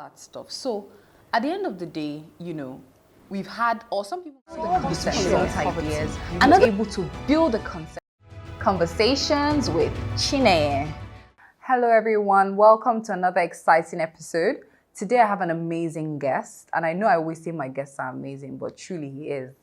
that stuff. So at the end of the day, we've had, or some people ideas, and not able to build a concept. Conversations with Chinenye. Hello everyone, welcome to another exciting episode. Today I have an amazing guest, and I know I always say my guests are amazing, but truly he is.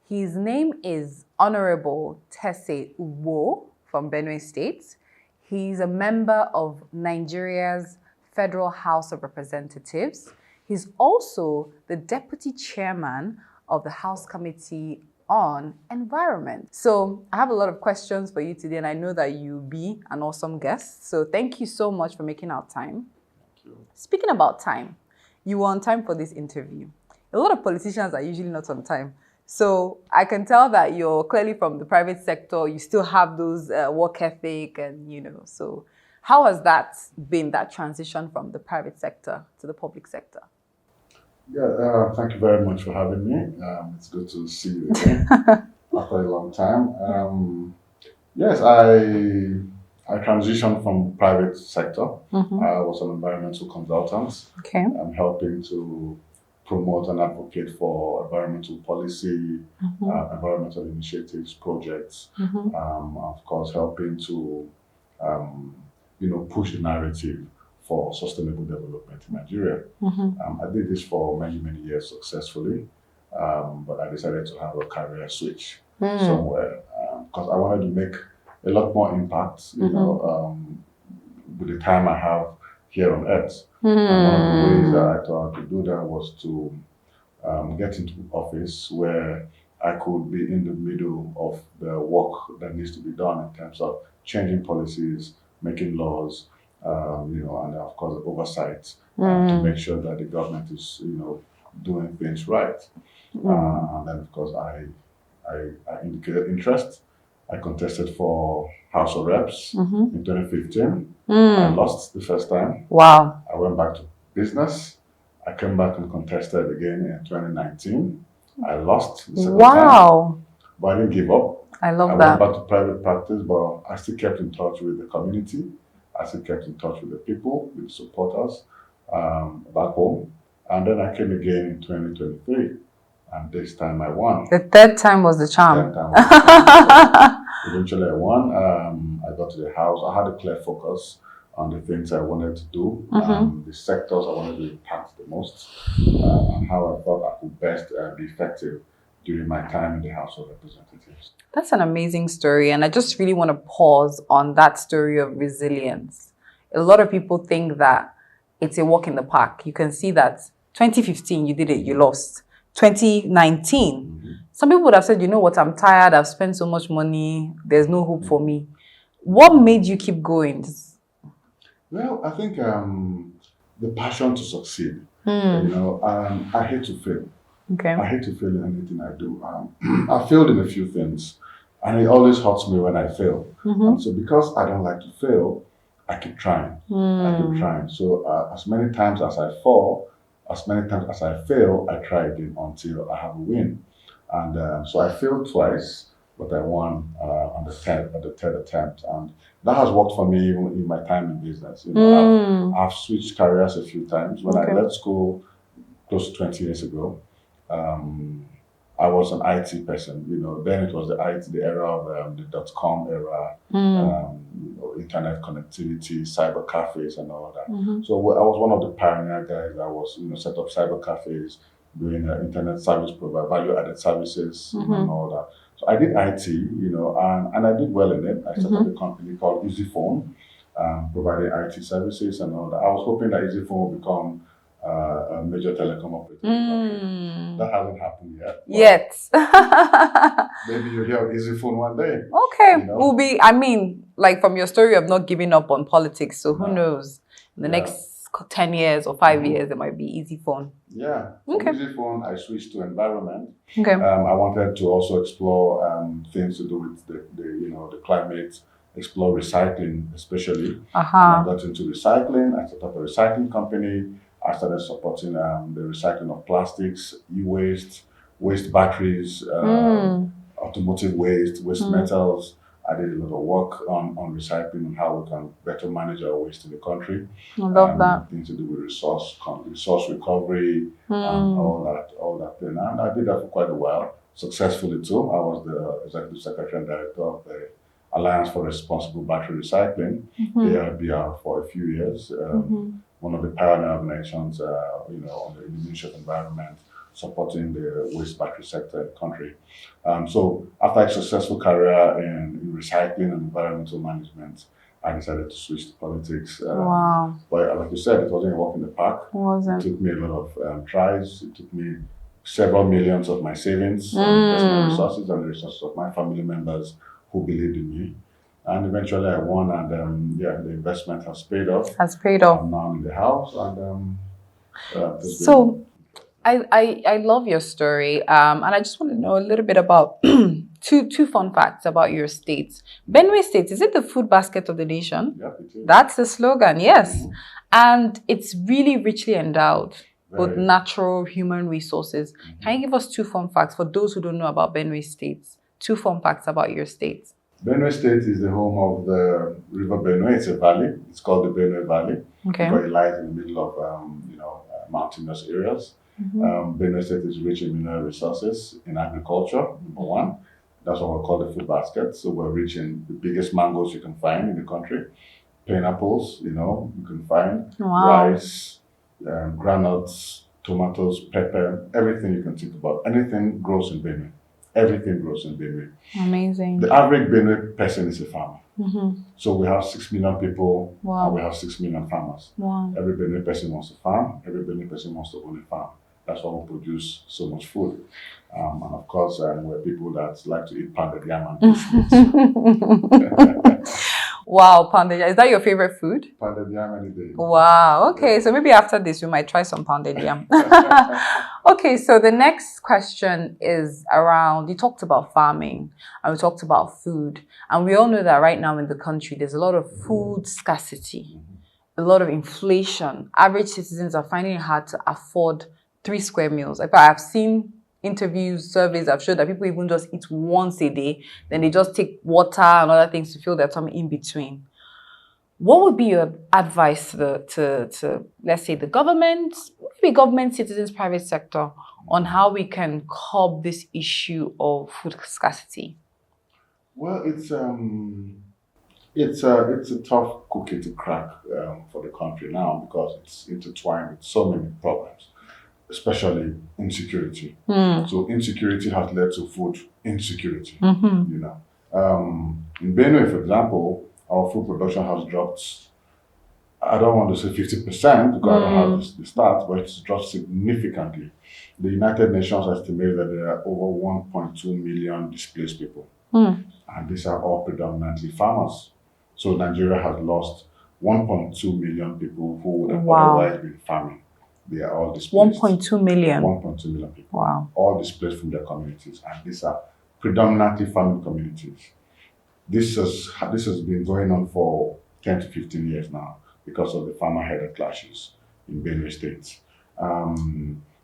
His name is Honorable Terseer Ugbor from Benue State. He's a member of Nigeria's Federal House of Representatives. He's also the Deputy Chairman of the House Committee on Environment. So I have a lot of questions for you today, and I know that you'll be an awesome guest. So thank you so much for making our time. Thank you. Speaking about time, you were on time for this interview. A lot of politicians are usually not on time. So I can tell that you're clearly from the private sector. You still have those work ethic and, so how has that been, that transition from the private sector to the public sector? Yeah, thank you very much for having me. It's good to see you again after a long time. Yes, I transitioned from private sector. I was an environmental consultant. Okay. I'm helping to promote and advocate for environmental policy, environmental initiatives, projects. Of course, helping to push the narrative for sustainable development in Nigeria. I did this for many, many years successfully, but I decided to have a career switch somewhere because I wanted to make a lot more impact, with the time I have here on Earth. And one of the ways that I thought I could do that was to get into office where I could be in the middle of the work that needs to be done in terms of changing policies, making laws, and of course oversight to make sure that the government is, doing things right. And then of course I indicated interest. I contested for House of Reps in 2015. I lost the first time. Wow. I went back to business. I came back and contested again in 2019. I lost the second time. But I didn't give up. I love I that. went back to private practice, but I still kept in touch with the community. I still kept in touch with the people, with the supporters back home. And then I came again in 2023. And this time I won. The third time was the charm. So eventually I won. I got to the House. I had a clear focus on the things I wanted to do, the sectors I wanted to impact the most, and how I thought I could best be effective during my time in the House of Representatives. That's an amazing story, and I just really want to pause on that story of resilience. A lot of people think that it's a walk in the park. You can see that 2015 you did it, you lost. 2019, some people would have said, you know what, I'm tired, I've spent so much money, there's no hope for me. What made you keep going? Well, I think the passion to succeed. I hate to fail. Okay. I hate to fail in anything I do. I failed in a few things, and it always hurts me when I fail. And so because I don't like to fail, I keep trying. I keep trying. So as many times as I fall, as many times as I fail, I try again until I have a win. And so I failed twice, but I won on the third attempt. And that has worked for me even in my time in business. I've switched careers a few times. When I left school close to 20 years ago, I was an IT person. Then it was the era of the .com era, internet connectivity, cyber cafes, and all that. So I was one of the pioneer guys that was, set up cyber cafes, doing internet service provider, value-added services, and all that. So I did IT, and I did well in it. I set up a company called EasyPhone, providing IT services and all that. I was hoping that EasyPhone would become a major telecom operator. That hasn't happened yet. Maybe you'll hear EasyPhone one day. Okay. From your story of not giving up on politics, so who knows? In the next 10 years or 5 years, there might be EasyPhone. Yeah. From EasyPhone, I switched to environment. Okay. I wanted to also explore things to do with the climate, explore recycling especially. I got into recycling. I set up a recycling company. I started supporting the recycling of plastics, e-waste, waste batteries, automotive waste, waste metals, I did a lot of work on recycling and how we can better manage our waste in the country. I love that. Things to do with resource recovery and all that thing. And I did that for quite a while, successfully too. I was the executive secretary and director of the Alliance for Responsible Battery Recycling, ARBR, for a few years. One of the pioneer organizations, on the Ministry of Environment, supporting the waste battery sector in the country. So after a successful career in recycling and environmental management, I decided to switch to politics. But like you said, it wasn't a walk in the park. It took me a lot of tries. It took me several millions of my savings, personal resources, and the resources of my family members who believed in me. And eventually I won, and the investment has paid off. I'm now in the house, and so I love your story, and I just want to know a little bit about two fun facts about your state. Benue State, is it the food basket of the nation? Yeah, it is. That's the slogan, yes. And it's really richly endowed with natural human resources. Can you give us two fun facts for those who don't know about Benue State? Two fun facts about your state. Benue State is the home of the River Benue. It's a valley. It's called the Benue Valley. Okay. Because it lies in the middle of mountainous areas. Benue State is rich in mineral resources, in agriculture, number one. That's what we call the food basket. So we're rich in the biggest mangoes you can find in the country. Pineapples, you can find. Rice, granules, tomatoes, pepper, everything you can think about. Anything grows in Benue. Everything grows in Benue. Amazing. The average Benue person is a farmer. So we have 6 million people, and we have 6 million farmers. Every Benue person wants to farm. Every Benue person wants to own a farm. That's why we produce so much food. And of course, we're people that like to eat pounded yam and bushmeat. Wow, pounded yam. Is that your favorite food? Pounded yam any day. Wow. Okay, so maybe after this, we might try some pounded yam. Okay, so the next question is around, you talked about farming and we talked about food. And we all know that right now in the country, there's a lot of food scarcity, a lot of inflation. Average citizens are finding it hard to afford 3 square meals. In fact, I've seen interviews, surveys have showed that people even just eat once a day, then they just take water and other things to fill their tummy in between. What would be your advice to let's say the government, maybe government, citizens, private sector, on how we can curb this issue of food scarcity? Well, it's a tough cookie to crack for the country now because it's intertwined with so many problems, especially insecurity. So insecurity has led to food insecurity. In Benue, for example, our food production has dropped, I don't want to say 50% because I don't have the stats, but it's dropped significantly. The United Nations estimates that there are over 1.2 million displaced people. And these are all predominantly farmers. So Nigeria has lost 1.2 million people who would have otherwise been farming. They are all displaced. 1.2 million? 1.2 million people. Wow. All displaced from their communities. And these are predominantly farming communities. This has been going on for 10 to 15 years now because of the farmer-headed clashes in Benue State.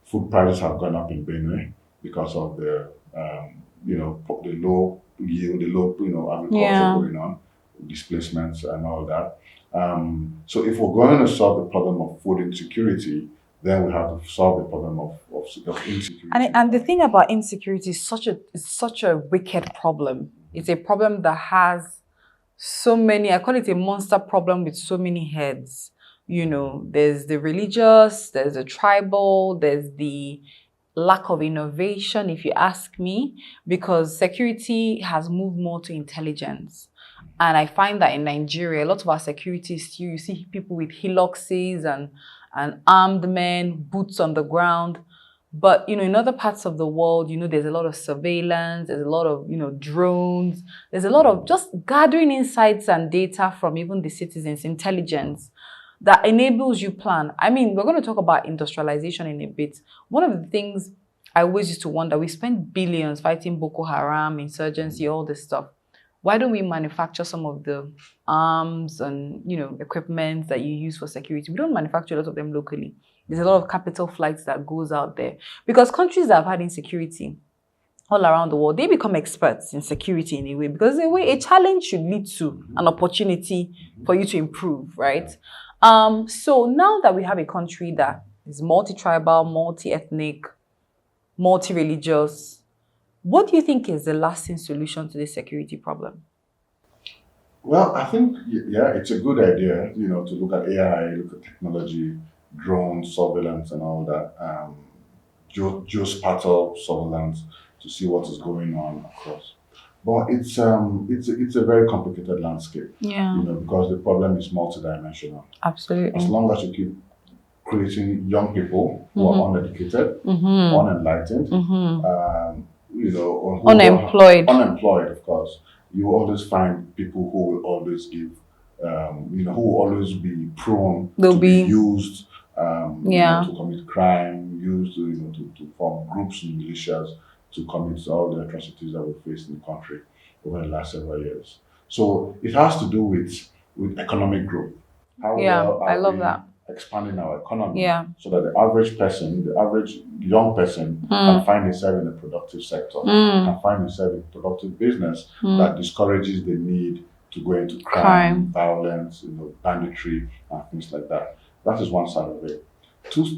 Food prices have gone up in Benue because of the low yield, the low agriculture going on, displacements and all that. So if we're going to solve the problem of food insecurity, then we have to solve the problem of insecurity. And the thing about insecurity is such a wicked problem. It's a problem that has so many, I call it a monster problem with so many heads. There's the religious, there's the tribal, there's the lack of innovation, if you ask me, because security has moved more to intelligence. And I find that in Nigeria, a lot of our security is still, you see people with hillocks and armed men, boots on the ground. But, in other parts of the world, there's a lot of surveillance, there's a lot of, drones, there's a lot of just gathering insights and data from even the citizens, intelligence that enables you plan. I mean, we're going to talk about industrialization in a bit. One of the things I always used to wonder, we spend billions fighting Boko Haram, insurgency, all this stuff. Why don't we manufacture some of the arms and, equipment that you use for security? We don't manufacture a lot of them locally. There's a lot of capital flights that goes out there. Because countries that have had insecurity, all around the world, they become experts in security in a way, because in a way, a challenge should lead to an opportunity for you to improve, right? So now that we have a country that is multi-tribal, multi-ethnic, multi-religious, what do you think is the lasting solution to this security problem? Well, I think, yeah, it's a good idea, to look at AI, look at technology, drone surveillance and all that, geospatial surveillance to see what is going on across. But it's a very complicated landscape, Yeah, because the problem is multidimensional. As absolutely. long as you keep creating young people who are uneducated, Mm-hmm. unenlightened, Mm-hmm. or who Unemployed. are unemployed, of course, you will always find people who will always give, who will always be prone They'll to be be, used, yeah. to commit crime, used to form groups and militias to commit all the atrocities that we faced in the country over the last several years. So it has to do with economic growth. How Yeah, well I are love we that. expanding our economy Yeah. so that the average person, the average young person, can find himself in a productive sector, can find himself in a productive business that discourages the need to go into crime, violence, banditry, and things like that. That is one side of it.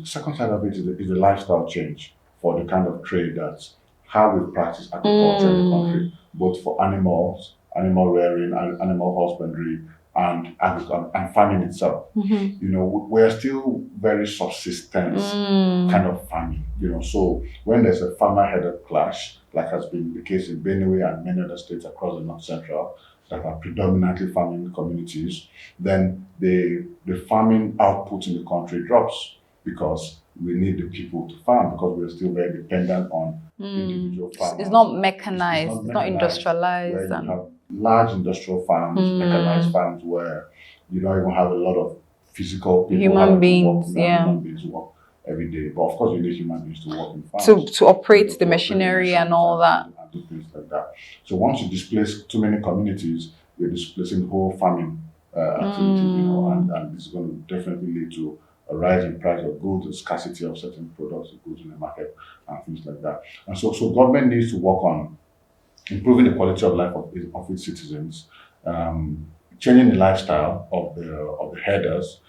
Second side of it is the lifestyle change for the kind of trade that's how we practice agriculture in the country, both for animals, animal rearing, animal husbandry, and farming itself. We're still very subsistence kind of farming. So when there's a farmer-headed clash, like has been the case in Benue and many other states across the North Central that are predominantly farming communities, then the farming output in the country drops because we need the people to farm because we're still very dependent on individual farmers. It's not mechanized, it's not where industrialized. you have large industrial farms, mechanized farms where you don't even have a lot of physical people Human beings, human beings who work every day. But of course, you need human beings to work in farms. To operate the to operate machinery and machines all that. and do things like that. So once you displace too many communities, you're displacing the whole farming activity, and this is going to definitely lead to a rise in price of goods, a scarcity of certain products, goods in the market, and things like that. And so government needs to work on improving the quality of life of its citizens, changing the lifestyle of the herders,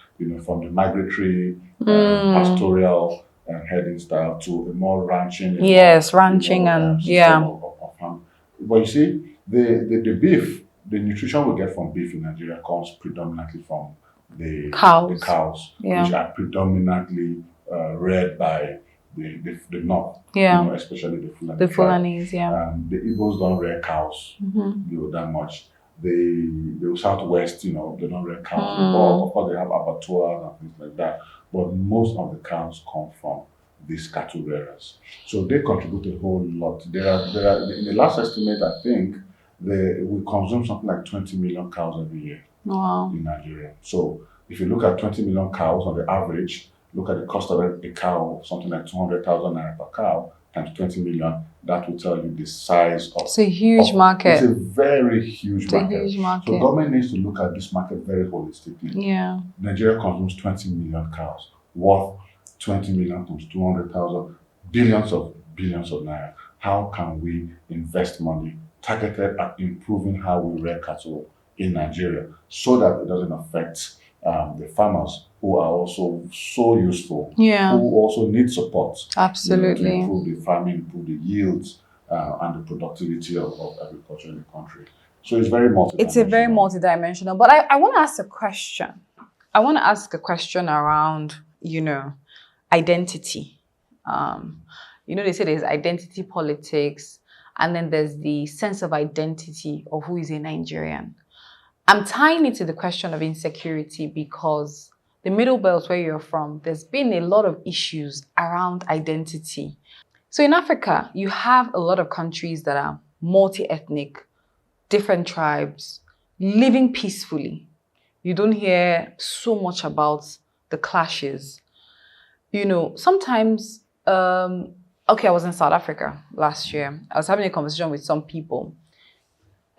from the migratory, pastoral herding style to a more ranching. Ranching and system of farm. But you see, the beef, the nutrition we get from beef in Nigeria comes predominantly from the cows, which are predominantly reared by the north, especially the Fulani. The Fulanis, The Igbos don't rear cows, that much. The southwest, they don't rear cows. Of course, they have abattoirs and things like that. But most of the cows come from these cattle rearers, so they contribute a whole lot. There are in the last estimate, I think we consume something like 20 million cows every year. Wow. In Nigeria. So if you look at 20 million cows on the average, look at the cost of a cow, something like 200,000 naira per cow times 20 million, that will tell you the size of. It's a huge market. It's a very huge It's market. a huge market. So government needs to look at this market very holistically. Yeah. Nigeria consumes 20 million cows, worth 20 million times 200,000, billions of naira. How can we invest money targeted at improving how we rear cattle in Nigeria so that it doesn't affect the farmers who are also so useful, who also need support, absolutely, to improve the farming, improve the yields and the productivity of agriculture in the country. So it's very multidimensional. It's a very multidimensional. But I want to ask a question. I want to ask a question around, identity. They say there's identity politics, and then there's the sense of identity of who is a Nigerian. I'm tying it to the question of insecurity because the Middle Belt where you're from, there's been a lot of issues around identity. So in Africa, you have a lot of countries that are multi-ethnic, different tribes, living peacefully. You don't hear so much about the clashes. Sometimes, I was in South Africa last year. I was having a conversation with some people.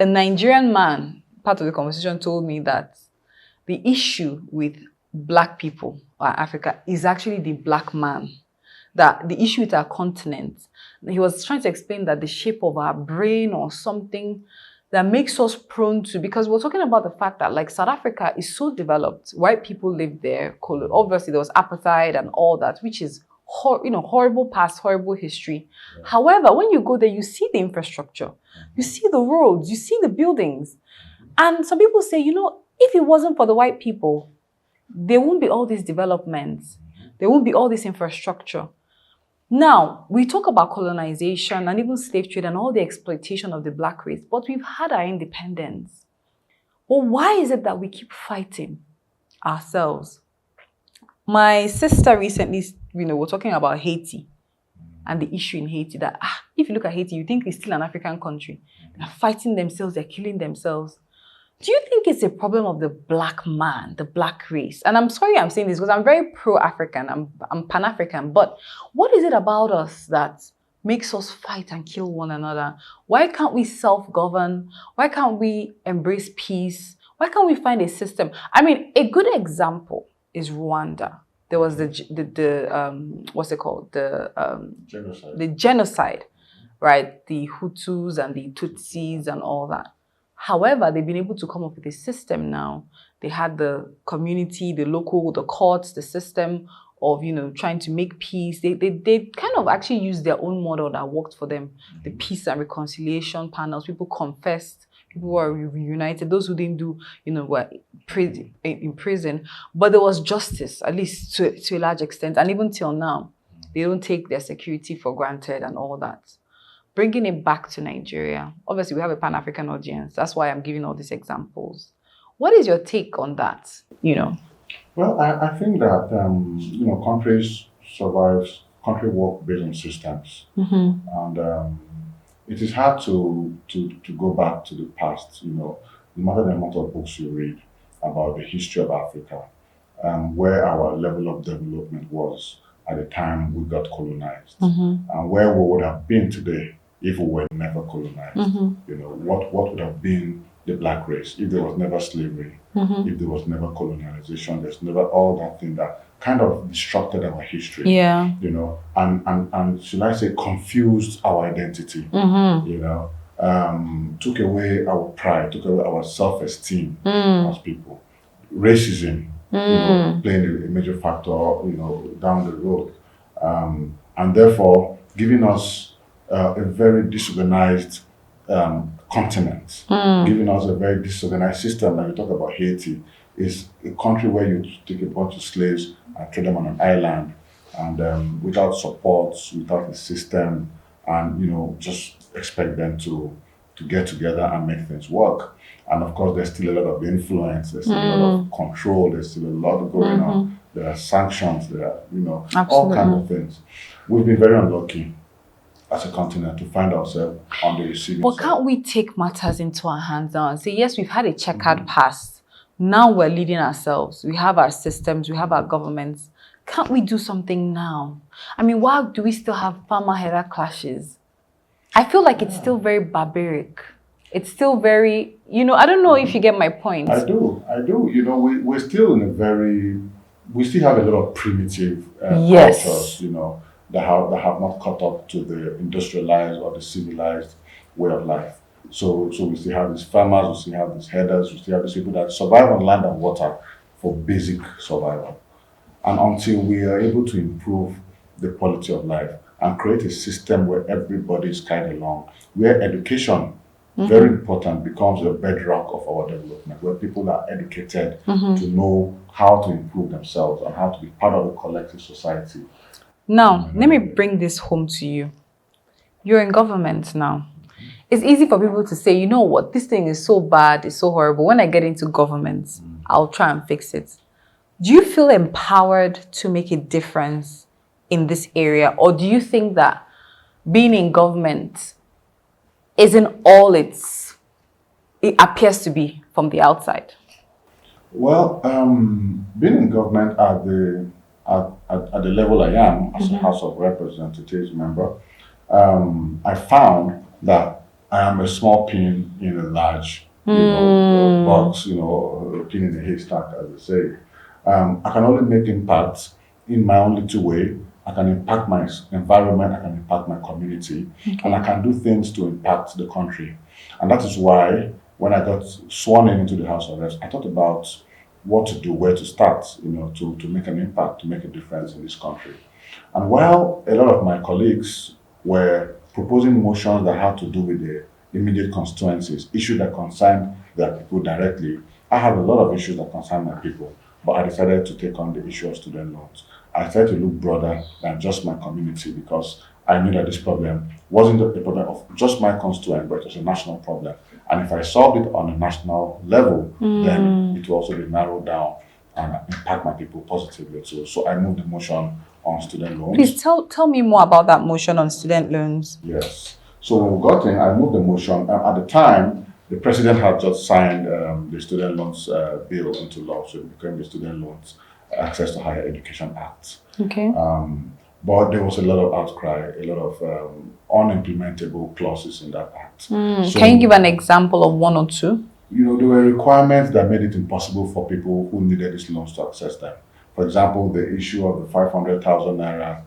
A Nigerian man, part of the conversation, told me that the issue with Black people or Africa is actually the Black man. that the issue with our continent, he was trying to explain that the shape of our brain or something that makes us prone to, because we're talking about the fact that like South Africa is so developed, white people live there, obviously there was apartheid and all that, which is horrible past, horrible history. Yeah. However, when you go there, you see the infrastructure, you see the roads, you see the buildings. And some people say, if it wasn't for the white people, there won't be all these developments. There won't be all this infrastructure. Now, we talk about colonization and even slave trade and all the exploitation of the black race, but we've had our independence. Well, why is it that we keep fighting ourselves? My sister recently, we're talking about Haiti and the issue in Haiti that, if you look at Haiti, you think it's still an African country. They're fighting themselves, they're killing themselves. Do you think it's a problem of the black man, the black race? And I'm sorry I'm saying this because I'm very pro-African, I'm Pan-African, but what is it about us that makes us fight and kill one another? Why can't we self-govern? Why can't we embrace peace? Why can't we find a system? I mean, a good example is Rwanda. There was what's it called? Genocide. The genocide, right? The Hutus and the Tutsis and all that. However, they've been able to come up with a system now. They had the community, the local, the courts, the system of, trying to make peace. They kind of actually used their own model that worked for them. The peace and reconciliation panels, people confessed, people were reunited. Those who didn't do, were in prison. But there was justice, at least to a large extent. And even till now, they don't take their security for granted and all that. Bringing it back to Nigeria. Obviously, we have a Pan-African audience. That's why I'm giving all these examples. What is your take on that? Well, I think that, countries survive, country work based on systems. And it is hard to go back to the past, no matter the amount of books you read about the history of Africa, where our level of development was at the time we got colonized, and where we would have been today if we were never colonized. What would have been the black race if there was never slavery, if there was never colonization, there's never all that thing that kind of disrupted our history. Yeah. And should I say confused our identity, took away our pride, took away our self-esteem as people. Racism, playing a major factor, down the road. And therefore giving us a very disorganized continent, giving us a very disorganized system. Like we talk about Haiti, is a country where you take a bunch of slaves and throw them on an island, and without support, without a system, and just expect them to get together and make things work. And of course, there's still a lot of influence, there's still a lot of control, there's still a lot going on. There are sanctions, there are, all kinds of things. We've been very unlucky as a continent to find ourselves on the receiving side. But can't we take matters into our hands now and say, yes, we've had a checkered past. Now we're leading ourselves. We have our systems, we have our governments. Can't we do something now? I mean, why do we still have farmer-herder clashes? I feel like it's still very barbaric. It's still very, I don't know if you get my point. I do. We're still we still have a lot of primitive cultures, that have not caught up to the industrialized or the civilized way of life. So we still have these farmers, we still have these herders, we still have these people that survive on land and water for basic survival. And until we are able to improve the quality of life and create a system where everybody is carried along, where education, very important, becomes a bedrock of our development, where people are educated to know how to improve themselves and how to be part of a collective society. Now, let me bring this home to you. You're in government now. It's easy for people to say, you know what, this thing is so bad, it's so horrible. When I get into government, I'll try and fix it. Do you feel empowered to make a difference in this area? Or do you think that being in government isn't all it appears to be from the outside? Well, being in government at the level I am, as a House of Representatives member, I found that I am a small pin in a large box, pin in a haystack, as they say. I can only make impact in my own little way, I can impact my environment, I can impact my community, and I can do things to impact the country. And that is why when I got sworn into the House of Reps, I thought about what to do, where to start, to make an impact, to make a difference in this country. And while a lot of my colleagues were proposing motions that had to do with the immediate constituencies, issues that concerned their people directly, I have a lot of issues that concern my people, but I decided to take on the issue of student loans. I decided to look broader than just my community because I knew that this problem wasn't a problem of just my constituent, but it was a national problem. And if I solved it on a national level, then it will also be narrowed down and impact my people positively too. So I moved the motion on student loans. Please tell me more about that motion on student loans. Yes. So when we got in, I moved the motion. At the time, the president had just signed the student loans bill into law, so it became the Student Loans Access to Higher Education Act. Okay. But there was a lot of outcry, a lot of unimplementable clauses in that act. So, can you give an example of one or two? There were requirements that made it impossible for people who needed these loans to access them. For example, the issue of the 500,000 naira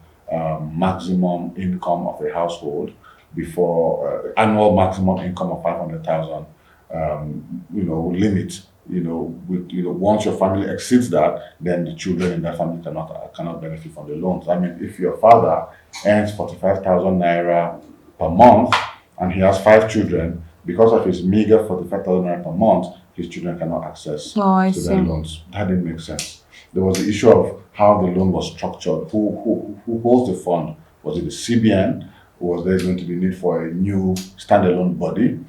maximum income of a household before annual maximum income of 500,000, limit. Once your family exceeds that, then the children in that family cannot benefit from the loans. I mean, if your father earns 45,000 naira per month and he has 5 children, because of his meager 45,000 naira per month, his children cannot access student loans. That didn't make sense. There was the issue of how the loan was structured. Who holds the fund? Was it the CBN? Or was there going to be need for a new standalone body,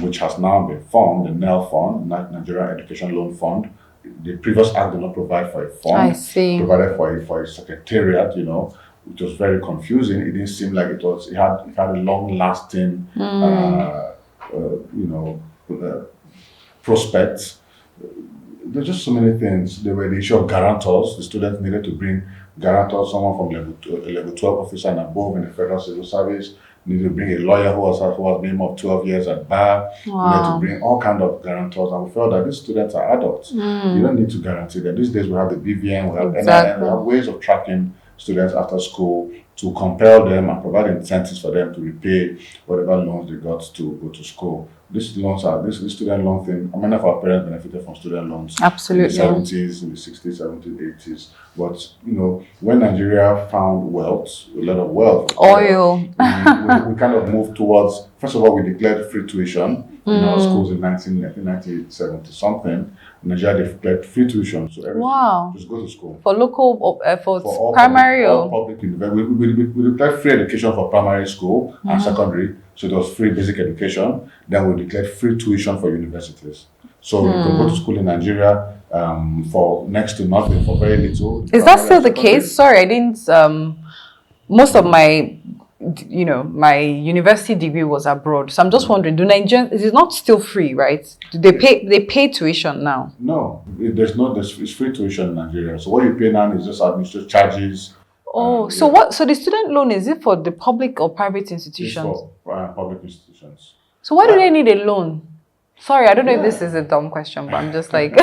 which has now been formed, the NEL Fund, Nigerian Education Loan Fund? The previous act did not provide for a fund. I see. Provided for a secretariat, which was very confusing. It didn't seem like it had a long-lasting, prospects. There's just so many things. There were the issue of guarantors. The students needed to bring guarantors, someone from level 12 officer and above in the Federal Civil Service. Needed to bring a lawyer who was minimum of 12 years at bar. Wow. Needed to bring all kinds of guarantors. And we felt that these students are adults. You don't need to guarantee them. These days we have the BVN, we have NIN, we have ways of tracking students after school to compel them and provide incentives for them to repay whatever loans they got to go to school. These student loan thing, many of our parents benefited from student loans. Absolutely. In the 70s, in the 60s, 70s, 80s. But, when Nigeria found wealth, a lot of wealth, oil, we kind of moved towards, first of all, we declared free tuition in our schools in 1970 something. Nigeria declared free tuition, so everyone just go to school. For local, for primary all public university. We declared free education for primary school and secondary, so it was free basic education. Then we declared free tuition for universities. So you can go to school in Nigeria for next to nothing, for very little. Is that still the case? Sorry, I didn't. Most of my my university degree was abroad, so I'm just wondering, do Nigerians, it is not still free, right? Do they pay tuition now? No, it's free tuition in Nigeria. So what you pay now is just administrative charges. So the student loan, is it for the public or private institutions? It's for public institutions. So why do they need a loan? Sorry, I don't know if this is a dumb question, but I'm just like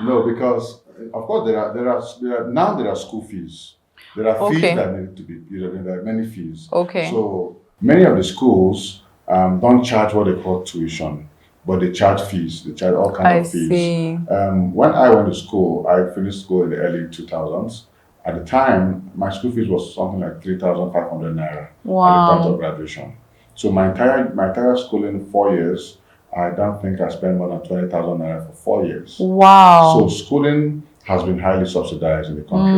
No, because of course there are school fees. There are fees that need to be, there are many fees. Okay. So many of the schools don't charge what they call tuition, but they charge fees. They charge all kinds of fees. See. When I went to school, I finished school in the early 2000s. At the time, my school fees was something like 3,500 naira at the point of graduation. So my entire schooling, 4 years, I don't think I spent more than 20,000 naira for 4 years. Wow. So schooling has been highly subsidized in the country.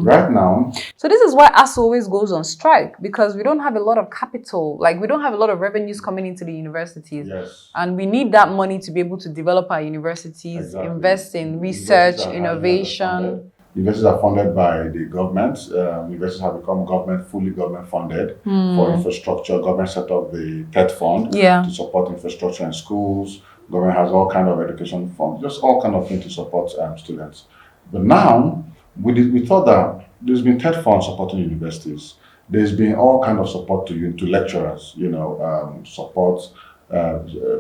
Right now. So this is why ASU always goes on strike, because we don't have a lot of capital, like we don't have a lot of revenues coming into the universities. Yes. And we need that money to be able to develop our universities, invest in research, innovation. Universities are funded by the government. Universities have become fully government funded for infrastructure. Government set up the TED fund to support infrastructure in schools. Government has all kind of education funds, just all kind of things to support students. But now, we thought that there's been TED funds supporting universities. There's been all kind of support to lecturers, support,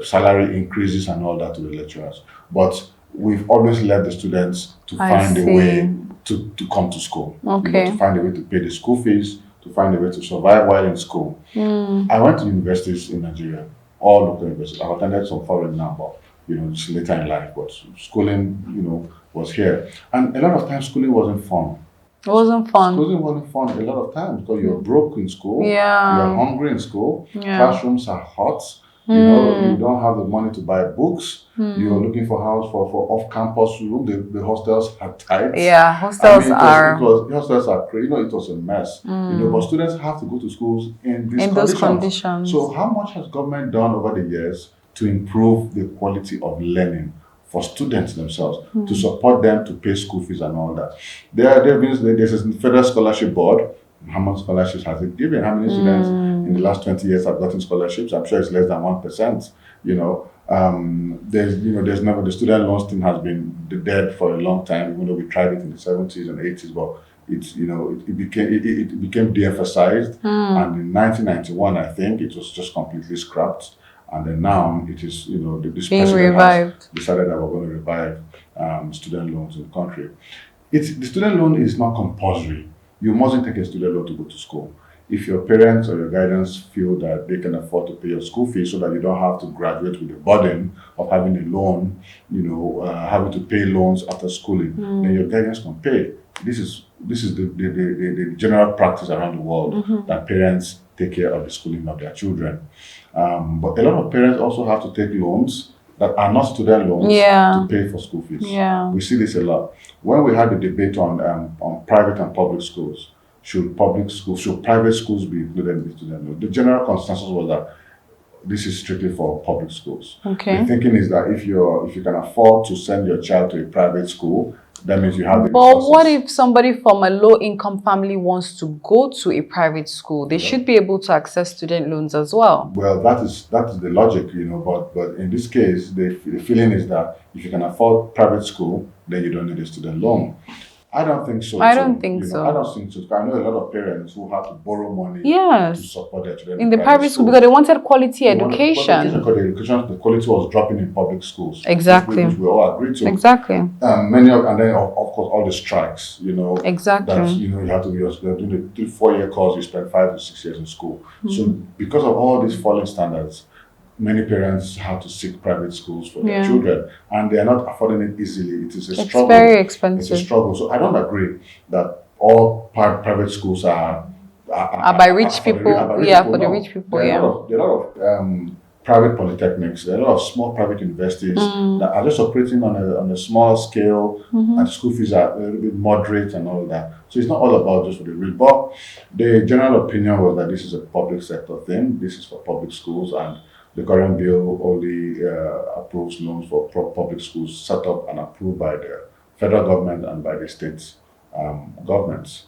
salary increases and all that to the lecturers. But we've always left the students to find a way to come to school. Okay. To find a way to pay the school fees, to find a way to survive while in school. I went to universities in Nigeria, all local universities. I've attended some foreign now, but it's later in life. But schooling, was here. And a lot of times schooling wasn't fun. It wasn't fun. Schooling wasn't fun a lot of times because you're broke in school. Yeah. You're hungry in school. Yeah. Classrooms are hot. You don't have the money to buy books. You're looking for house for off-campus room. The hostels are tight. Yeah, hostels hostels are crazy. It was a mess. But students have to go to schools in those conditions. So how much has government done over the years to improve the quality of learning for students themselves, to support them to pay school fees and all that? There's a federal scholarship board. How much scholarships has it given? How many students in the last 20 years have gotten scholarships? I'm sure it's less than 1%. There's never, the student loans thing has been dead for a long time, even though we tried it in the 70s and 80s, but it became de-emphasized. And in 1991, I think it was just completely scrapped. And then now it is, this being president revived. has decided that we're going to revive student loans in the country. The student loan is not compulsory. You mustn't take a student loan to go to school. If your parents or your guidance feel that they can afford to pay your school fees so that you don't have to graduate with the burden of having a loan, having to pay loans after schooling, then your guidance can pay. This is the general practice around the world, that parents take care of the schooling of their children. But a lot of parents also have to take loans that are not student loans to pay for school fees. Yeah. We see this a lot. When we had the debate on private and public schools, should private schools be included in the student loan? The general consensus was that this is strictly for public schools. Okay. The thinking is that if you can afford to send your child to a private school, that means you have the But resources. what if somebody from a low-income family wants to go to a private school? They should be able to access student loans as well. Well, that is the logic, but in this case, the feeling is that if you can afford private school, then you don't need a student loan. I don't think so. I don't think so. I don't think so. I know a lot of parents who have to borrow money to support their children in the private school because they wanted quality education. The quality was dropping in public schools. Exactly. Which we all agreed to. Exactly. And then of course all the strikes. Exactly. That you have to be doing the 4-year course. You spend 5 to 6 years in school. So because of all these falling standards, many parents have to seek private schools for their children, and they are not affording it easily. It is a struggle. It's very expensive. It's a struggle. So I don't agree that all private schools are by rich people. For the rich people. There are a lot of private polytechnics. There are a lot of small private universities that are just operating on a small scale, and school fees are a little bit moderate and all that. So it's not all about just for the rich. But the general opinion was that this is a public sector thing. This is for public schools, and the current bill only approves loans for public schools set up and approved by the federal government and by the state governments.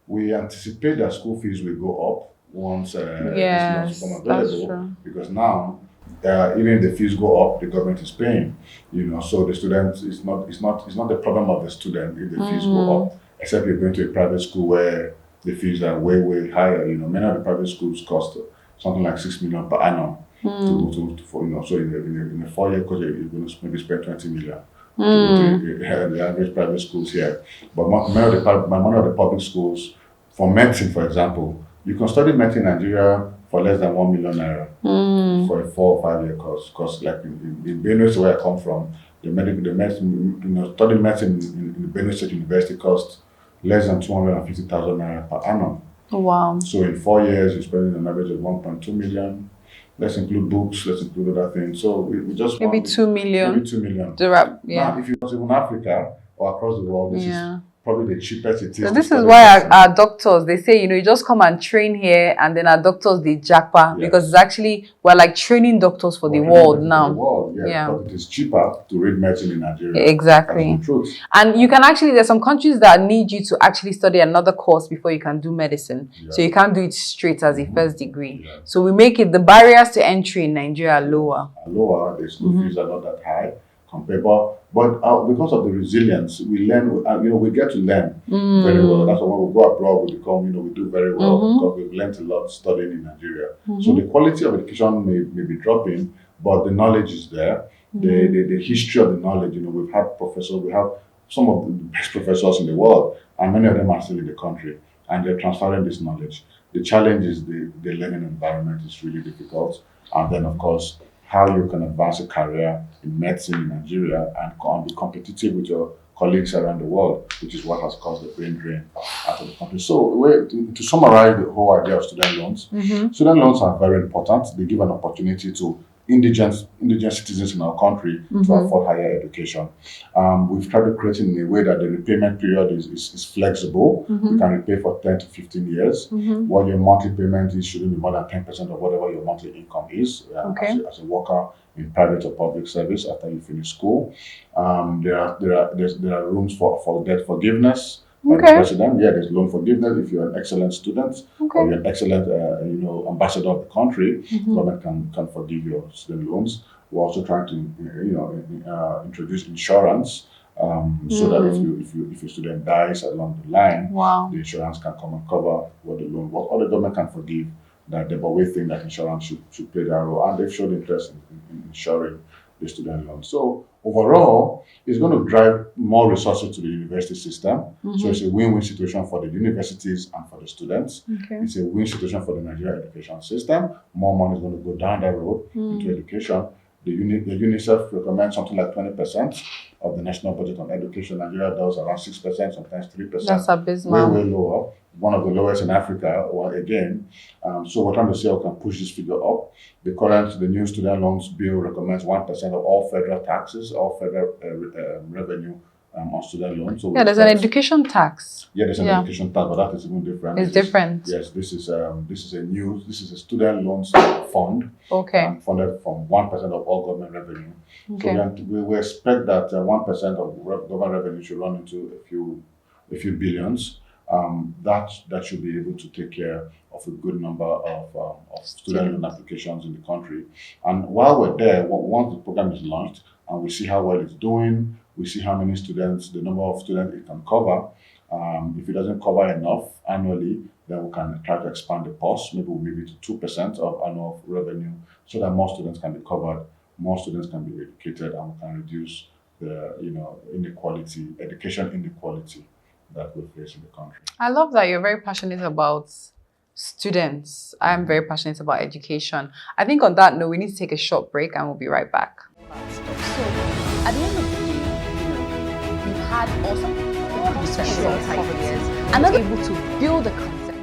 We anticipate that school fees will go up once these loans become available, because now even if the fees go up, the government is paying. So the student is not the problem of the student if the fees go up, except you're going to a private school where the fees are way higher. Many of the private schools cost something like 6 million per annum. So in a 4-year course, you're going to maybe spend 20 million to go to the average private schools here. But many of the public schools, for medicine, for example, you can study medicine in Nigeria for less than 1 million naira for a 4 or 5-year course. Because like in Benue, where I come from, studying medicine in the Benue State University costs less than 250,000 naira per annum. Wow. So in 4 years, you're spending an average of 1.2 million. Let's include books, let's include other things. So we just maybe 2 million. Maybe 2 million. Now, if you was in Africa or across the world, this is probably the cheapest it is. So this is why our doctors, they say, you just come and train here, and then our doctors, they jackpot, because it's actually, we're like training doctors for the world now. But it is cheaper to read medicine in Nigeria. Exactly. That's the truth. And you can actually, there's some countries that need you to actually study another course before you can do medicine. So you can't do it straight as a first degree. So we make it, the barriers to entry in Nigeria are lower. The school fees are not that high. But because of the resilience, we learn, we get to learn very well. That's why when we go abroad, we become, we do very well because we've learned a lot studying in Nigeria. So the quality of education may be dropping, but the knowledge is there. The history of the knowledge, we've had professors, we have some of the best professors in the world, and many of them are still in the country, and they're transferring this knowledge. The challenge is the learning environment is really difficult, and then of course how you can advance a career in medicine in Nigeria and be competitive with your colleagues around the world, which is what has caused the brain drain out of the country. So to summarize the whole idea of student loans, student loans are very important. They give an opportunity to indigent citizens in our country to afford higher education. We've tried to create it in a way that the repayment period is flexible. You can repay for 10 to 15 years. What your monthly payment is shouldn't be more than 10% of whatever your monthly income is as a worker in private or public service after you finish school. There are rooms for debt forgiveness. By the president, there's loan forgiveness if you're an excellent student or you're an excellent, ambassador of the country. Government can forgive your student loans. We're also trying to, introduce insurance so that if your student dies along the line, the insurance can come and cover what the loan was. Or the government can forgive that, but we think that insurance should play that role, and they've showed interest in insuring the student loan. So overall, it's going to drive more resources to the university system. So it's a win-win situation for the universities and for the students. It's a win situation for the Nigerian education system. More money is going to go down that road into education. The UNICEF recommends something like 20% of the national budget on education. Nigeria does around 6%, sometimes 3%. That's abysmal. Way lower. One of the lowest in Africa, again. So we're trying to see how we can push this figure up. The new student loans bill recommends 1% of all federal taxes, all federal revenue on student loans. So there's an education tax. There's an education tax, but that is even different. It's different. Yes, this is a student loans fund. Funded from 1% of all government revenue. So we expect that 1% of government revenue should run into a few billions. That should be able to take care of a good number of student loan applications in the country. And while we're there, once the program is launched and we see how well it's doing, we see how many students, the number of students it can cover. If it doesn't cover enough annually, then we can try to expand the purse. Maybe we'll move it to 2% of annual revenue so that more students can be covered, more students can be educated, and we can reduce the inequality, education inequality that we face in the country. I love that you're very passionate about students. I'm very passionate about education. I think on that note, we need to take a short break and we'll be right back. So, at the end of the day, we've had awesome ideas and are able to build a concept.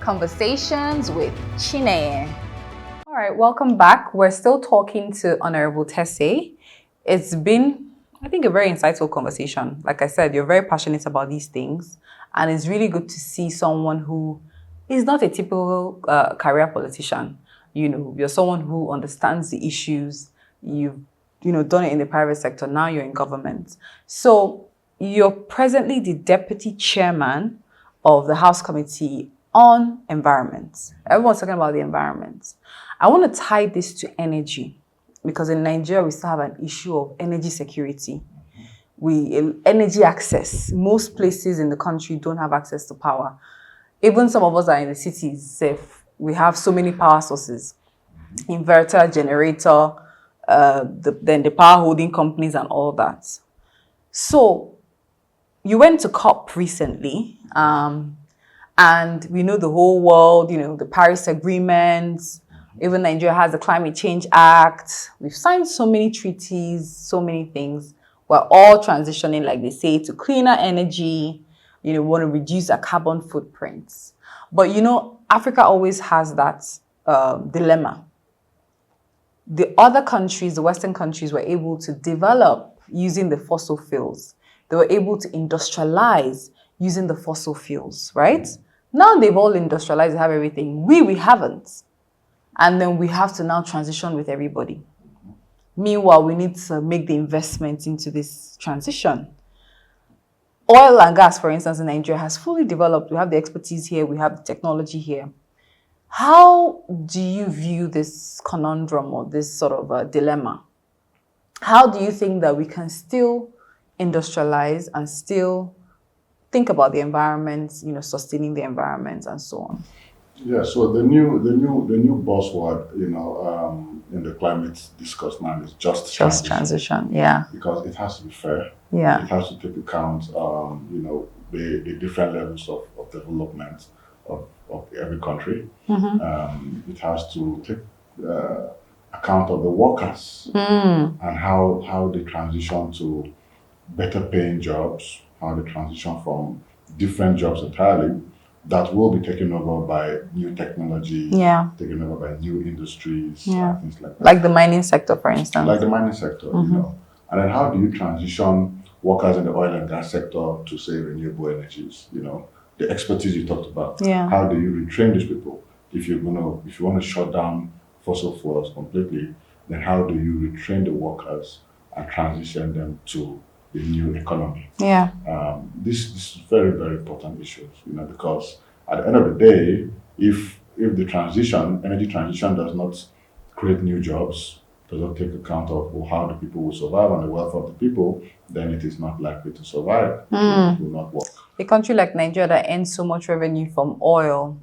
Conversations with Chinenye. All right, welcome back. We're still talking to Honorable Terseer. It's been, I think, a very insightful conversation. Like I said, you're very passionate about these things, and it's really good to see someone who is not a typical career politician. You're someone who understands the issues. You've done it in the private sector. Now you're in government. So you're presently the deputy chairman of the House Committee on Environment. Everyone's talking about the environment. I want to tie this to energy, because in Nigeria, we still have an issue of energy security. Energy access. Most places in the country don't have access to power. Even some of us are in the cities, we have so many power sources. Inverter, generator, then the power holding companies and all that. So you went to COP recently, and we know the whole world, the Paris Agreement. Even Nigeria has the Climate Change Act. We've signed so many treaties, so many things. We're all transitioning, like they say, to cleaner energy. We want to reduce our carbon footprints. But, Africa always has that dilemma. The other countries, the Western countries, were able to develop using the fossil fuels. They were able to industrialize using the fossil fuels, right? Now they've all industrialized, they have everything. We haven't. And then we have to now transition with everybody. Meanwhile, we need to make the investment into this transition. Oil and gas, for instance, in Nigeria has fully developed. We have the expertise here. We have the technology here. How do you view this conundrum or this sort of a dilemma? How do you think that we can still industrialize and still think about the environment, sustaining the environment and so on? Yeah, so the new buzzword, in the climate discourse now is Just transition. Yeah. because it has to be fair. Yeah. It has to take account, the different levels of development of every country. It has to take account of the workers and how they transition to better paying jobs, how they transition from different jobs entirely that will be taken over by new technology, Yeah. taken over by new industries, Yeah. and things like that. Like the mining sector, for instance. Like the mining sector, And then how do you transition workers in the oil and gas sector to, say, renewable energies? The expertise you talked about. Yeah. How do you retrain these people? If you want to shut down fossil fuels completely, then how do you retrain the workers and transition them to the new economy? Yeah. This is very, very important issues, because at the end of the day, if the energy transition does not create new jobs, does not take account of how the people will survive and the welfare of the people, then it is not likely to survive. It will not work. A country like Nigeria that earns so much revenue from oil,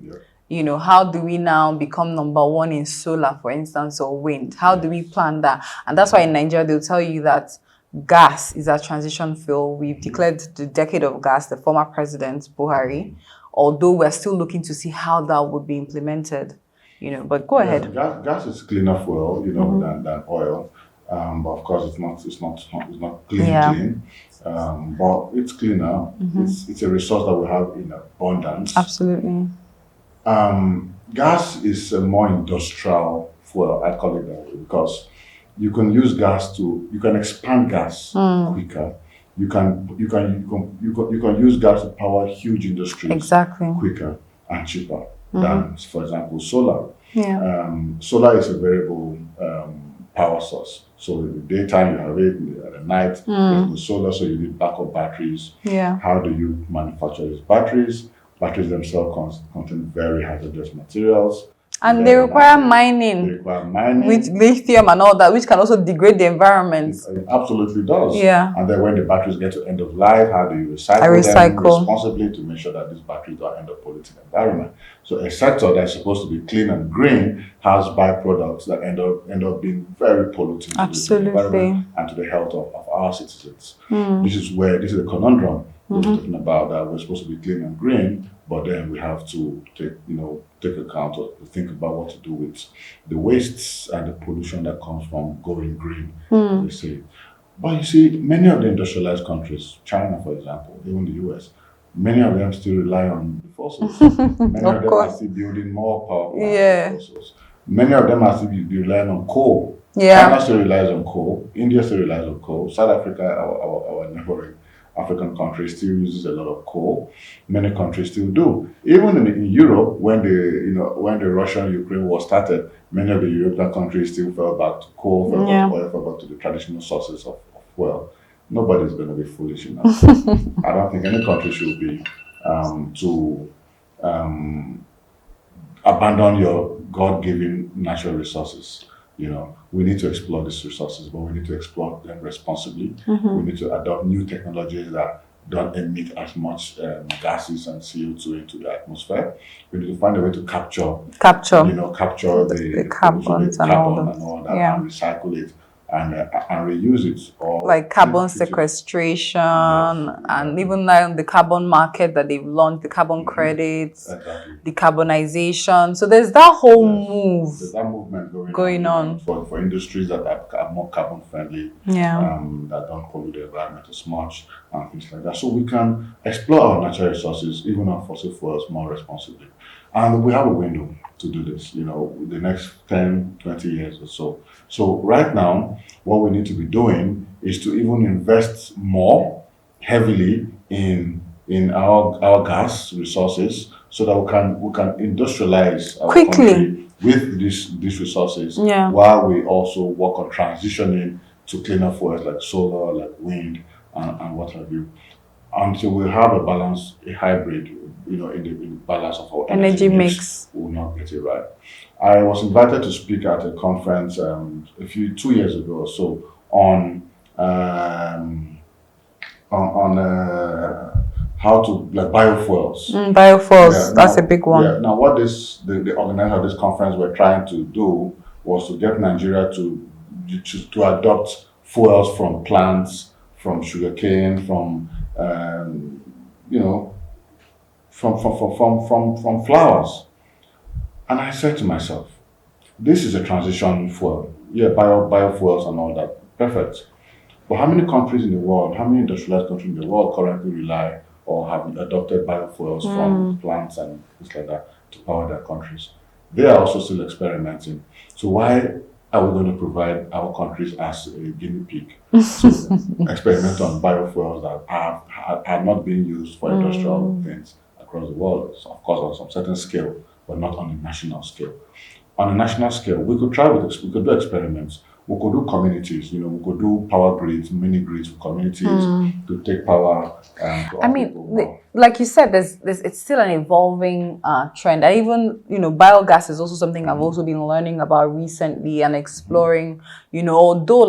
Yeah. how do we now become number one in solar, for instance, or wind? How do we plan that? And that's why in Nigeria, they'll tell you that gas is a transition fuel. We've declared the decade of gas, the former president, Buhari, although we're still looking to see how that would be implemented. But go ahead. Gas is cleaner fuel, than oil. But of course, it's not clean. Yeah. Clean. But it's cleaner. It's a resource that we have in abundance. Absolutely. Gas is a more industrial fuel. I call it that way because you can use you can expand gas quicker. You can use gas to power huge industries Exactly. quicker and cheaper than, for example, solar. Yeah. Solar is a variable power source. So in the daytime you have it, at the night there's no solar, so you need backup batteries. Yeah. How do you manufacture these batteries? Batteries themselves contain very hazardous materials. And they require mining. They require mining. With lithium and all that, which can also degrade the environment. It absolutely does. Yeah. And then when the batteries get to end of life, how do you recycle them responsibly to make sure that these batteries don't end up polluting the environment? So a sector that's supposed to be clean and green has byproducts that end up being very polluting to the environment and to the health of our citizens. This is the conundrum we're talking about, that we're supposed to be clean and green, but then we have to take account or think about what to do with the wastes and the pollution that comes from going green, they say. But you see, many of the industrialized countries, China, for example, even the US, many of them still rely on the fossils. Many of them are still building more power plants with fossils. Many of them are still relying on coal. Yeah. China still relies on coal. India still relies on coal. South Africa, our neighboring African countries, still uses a lot of coal. Many countries still do. Even in Europe, when the Russian-Ukraine war started, many of the European countries still fell back to coal, fell back to oil, fell back to the traditional sources of fuel. Nobody's going to be foolish enough. I don't think any country should be to abandon your God-given natural resources. We need to explore these resources, but we need to explore them responsibly. We need to adopt new technologies that don't emit as much gases and CO2 into the atmosphere. We need to find a way to capture the carbon and all that, and recycle it and reuse it. Or like carbon sequestration, and even now the carbon market that they've launched, the carbon credits, decarbonization. So there's that whole move. There's that movement going on for industries that are more carbon friendly, that don't pollute the environment as much, and things like that. So we can explore our natural resources, even our fossil fuels, more responsibly. And we have a window to do this, the next 10, 20 years or so. So right now, what we need to be doing is to even invest more heavily in our gas resources, so that we can industrialize our country with these resources, while we also work on transitioning to cleaner fuels like solar, like wind, and what have you, until we have a balance, a hybrid, in the balance of our energy mix. We will not get it right. I was invited to speak at a conference 2 years ago or so on how to, like biofuels. Biofuels, that's a big one. Yeah. Now, what the organizer of this conference were trying to do was to get Nigeria to adopt fuels from plants, from sugarcane, from from flowers. And I said to myself, this is a transition fuel. Yeah, biofuels and all that. Perfect. But how many countries in the world, how many industrialized countries in the world currently rely or have adopted biofuels from plants and things like that to power their countries? They are also still experimenting. So why are we going to provide our countries as a guinea pig to experiment on biofuels that are not being used for industrial things across the world? So of course, on some certain scale, but not on a national scale. On a national scale, we could do experiments. We could do communities, we could do power grids, mini grids for communities to take power. I mean, like you said, it's still an evolving trend. And even, biogas is also something I've also been learning about recently and exploring, although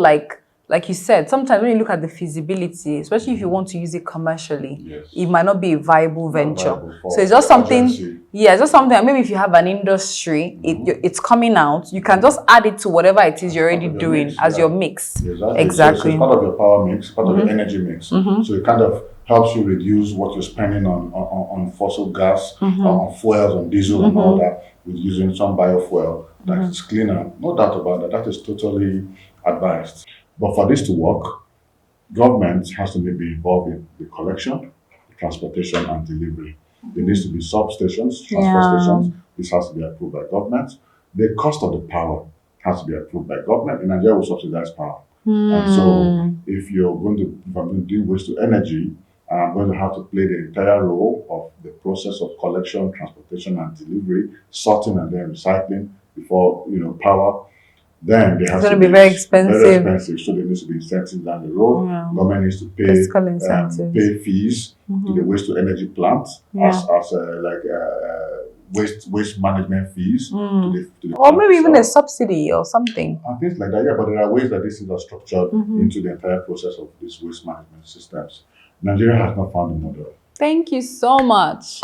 like you said, sometimes when you look at the feasibility, especially if you want to use it commercially, it might not be a viable venture. So it's just something, it's just something, maybe if you have an industry, it's coming out, you can just add it to whatever it is you're already doing as your mix. Exactly. So it's part of your power mix, part of your energy mix. So it kind of helps you reduce what you're spending on fossil gas, on fuels, on diesel and all that, with using some biofuel that is cleaner. No doubt about that. That is totally advised. But for this to work, government has to maybe involved in the collection, the transportation, and delivery. There needs to be substations, transfer stations. This has to be approved by government. The cost of the power has to be approved by government. In Nigeria, we subsidize power. And so if I'm going to do waste to energy, I'm going to have to play the entire role of the process of collection, transportation, and delivery, sorting and then recycling before, power. Then they have to be very expensive. Very expensive. So there needs to be incentives down the road. Government needs to pay fees to the waste to energy plants as waste management fees to the or maybe even a subsidy or something. And things like that. Yeah, but there are ways that these things are structured into the entire process of these waste management systems. Nigeria has not found a model. Thank you so much.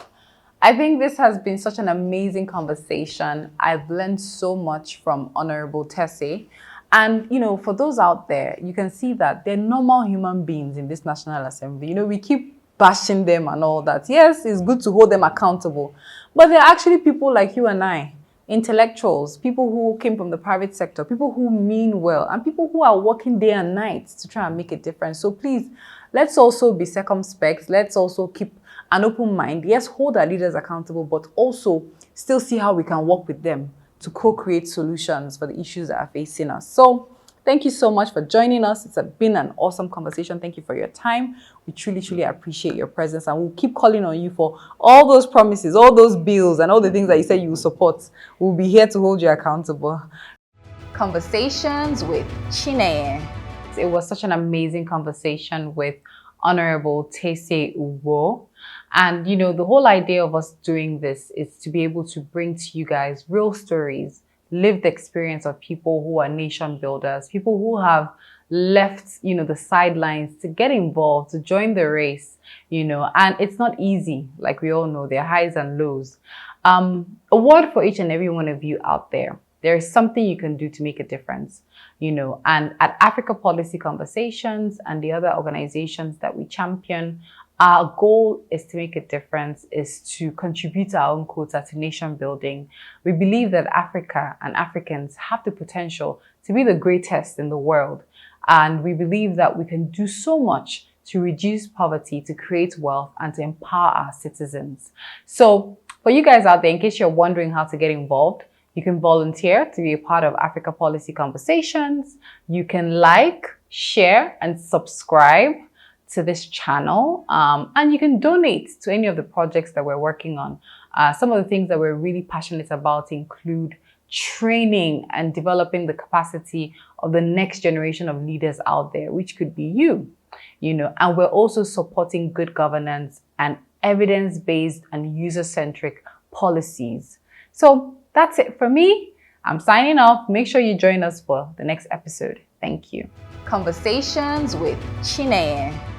I think this has been such an amazing conversation. I've learned so much from Honorable Terseer. And, for those out there, you can see that they're normal human beings in this National Assembly. We keep bashing them and all that. Yes, it's good to hold them accountable. But they're actually people like you and I, intellectuals, people who came from the private sector, people who mean well, and people who are working day and night to try and make a difference. So please, let's also be circumspect. Let's also keep an open mind. Yes, hold our leaders accountable, but also still see how we can work with them to co-create solutions for the issues that are facing us. So thank you so much for joining us. It's been an awesome conversation. Thank you for your time. We truly, truly appreciate your presence, and we'll keep calling on you for all those promises, all those bills, and all the things that you said you will support. We'll be here to hold you accountable. Conversations with Chinenye. It was such an amazing conversation with Honorable Terseer Ugbor. And, the whole idea of us doing this is to be able to bring to you guys real stories, lived experience of people who are nation builders, people who have left, the sidelines to get involved, to join the race, and it's not easy. Like we all know, there are highs and lows. A word for each and every one of you out there. There is something you can do to make a difference, and at Africa Policy Conversations and the other organizations that we champion, our goal is to make a difference, is to contribute our own quota to nation building. We believe that Africa and Africans have the potential to be the greatest in the world. And we believe that we can do so much to reduce poverty, to create wealth, and to empower our citizens. So for you guys out there, in case you're wondering how to get involved, you can volunteer to be a part of Africa Policy Conversations. You can like, share, and subscribe to this channel, and you can donate to any of the projects that we're working on. Some of the things that we're really passionate about include training and developing the capacity of the next generation of leaders out there, which could be you, and we're also supporting good governance and evidence-based and user-centric policies. So that's it for me. I'm signing off. Make sure you join us for the next episode. Thank you. Conversations with Chinenye.